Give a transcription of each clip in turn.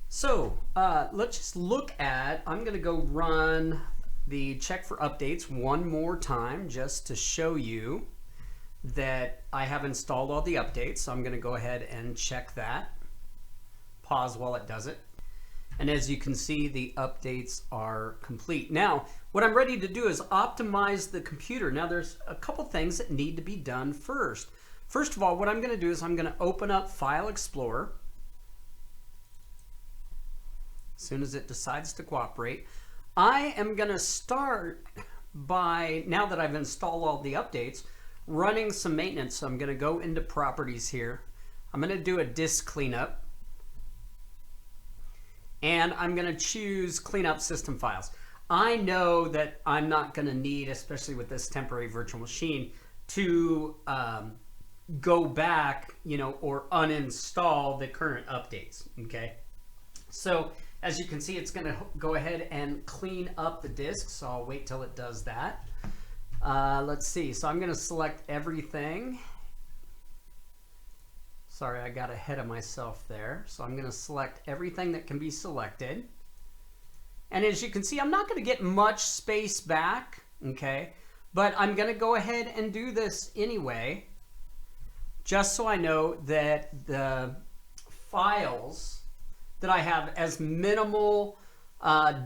So let's just look at, I'm going to go run the check for updates one more time just to show you that I have installed all the updates. So I'm going to go ahead and check that. Pause while it does it. And as you can see, the updates are complete. Now, what I'm ready to do is optimize the computer. Now, there's a couple things that need to be done first. First of all, what I'm going to do is I'm going to open up File Explorer. As soon as it decides to cooperate, I am going to start by, now that I've installed all the updates, running some maintenance. So I'm going to go into Properties here. I'm going to do a disk cleanup. And I'm going to choose Clean Up System Files. I know that I'm not going to need, especially with this temporary virtual machine, to go back, or uninstall the current updates, okay? So as you can see, it's going to go ahead and clean up the disk, so I'll wait till it does that. Let's see, so I'm going to select everything. Sorry, I got ahead of myself there. So I'm going to select everything that can be selected. And as you can see, I'm not going to get much space back, okay? But I'm going to go ahead and do this anyway, just so I know that the files that I have as minimal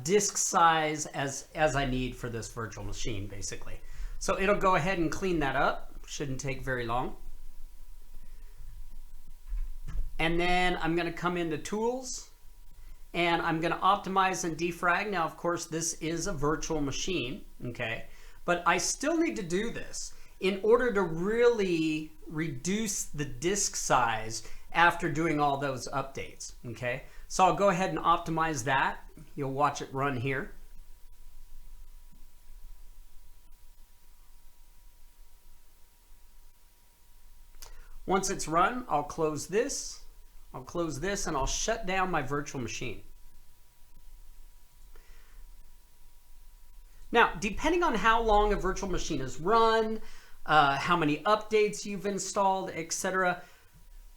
disk size as I need for this virtual machine, basically. So it'll go ahead and clean that up. Shouldn't take very long. And then I'm going to come into Tools, and I'm going to optimize and defrag. Now, of course, this is a virtual machine, okay? But I still need to do this in order to really reduce the disk size after doing all those updates, okay? So I'll go ahead and optimize that. You'll watch it run here. Once it's run, I'll close this. I'll close this and I'll shut down my virtual machine. Now, depending on how long a virtual machine is run, how many updates you've installed, etc.,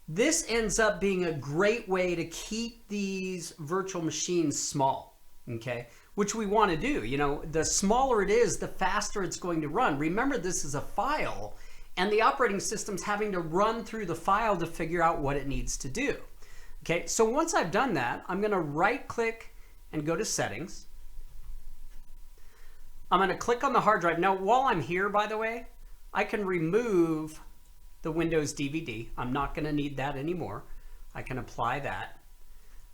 this ends up being a great way to keep these virtual machines small, okay? Which we want to do. The smaller it is, the faster it's going to run. Remember, this is a file, and the operating system's having to run through the file to figure out what it needs to do. Okay, so once I've done that, I'm going to right-click and go to Settings. I'm going to click on the hard drive. Now, while I'm here, by the way, I can remove the Windows DVD. I'm not going to need that anymore. I can apply that.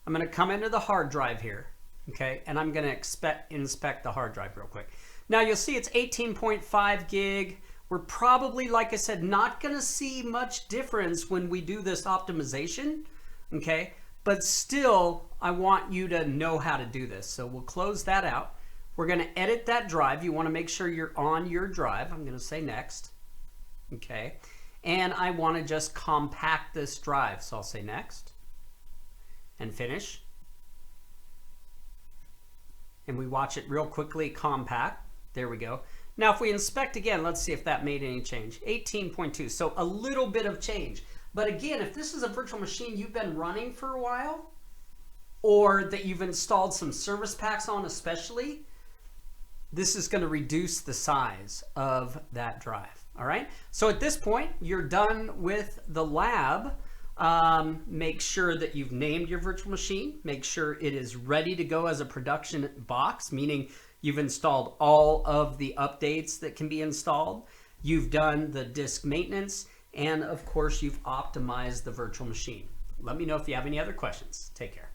I'm going to come into the hard drive here, okay, and I'm going to inspect the hard drive real quick. Now, you'll see it's 18.5 gig. We're probably, like I said, not going to see much difference when we do this optimization, okay? But still, I want you to know how to do this. So we'll close that out. We're going to edit that drive. You want to make sure you're on your drive. I'm going to say Next, okay? And I want to just compact this drive. So I'll say Next and Finish. And we watch it real quickly compact. There we go. Now, if we inspect again, let's see if that made any change. 18.2, so a little bit of change. But again, if this is a virtual machine you've been running for a while, or that you've installed some service packs on especially, this is going to reduce the size of that drive. All right, so at this point, you're done with the lab. Make sure that you've named your virtual machine. Make sure it is ready to go as a production box, meaning you've installed all of the updates that can be installed. You've done the disk maintenance, and of course, you've optimized the virtual machine. Let me know if you have any other questions. Take care.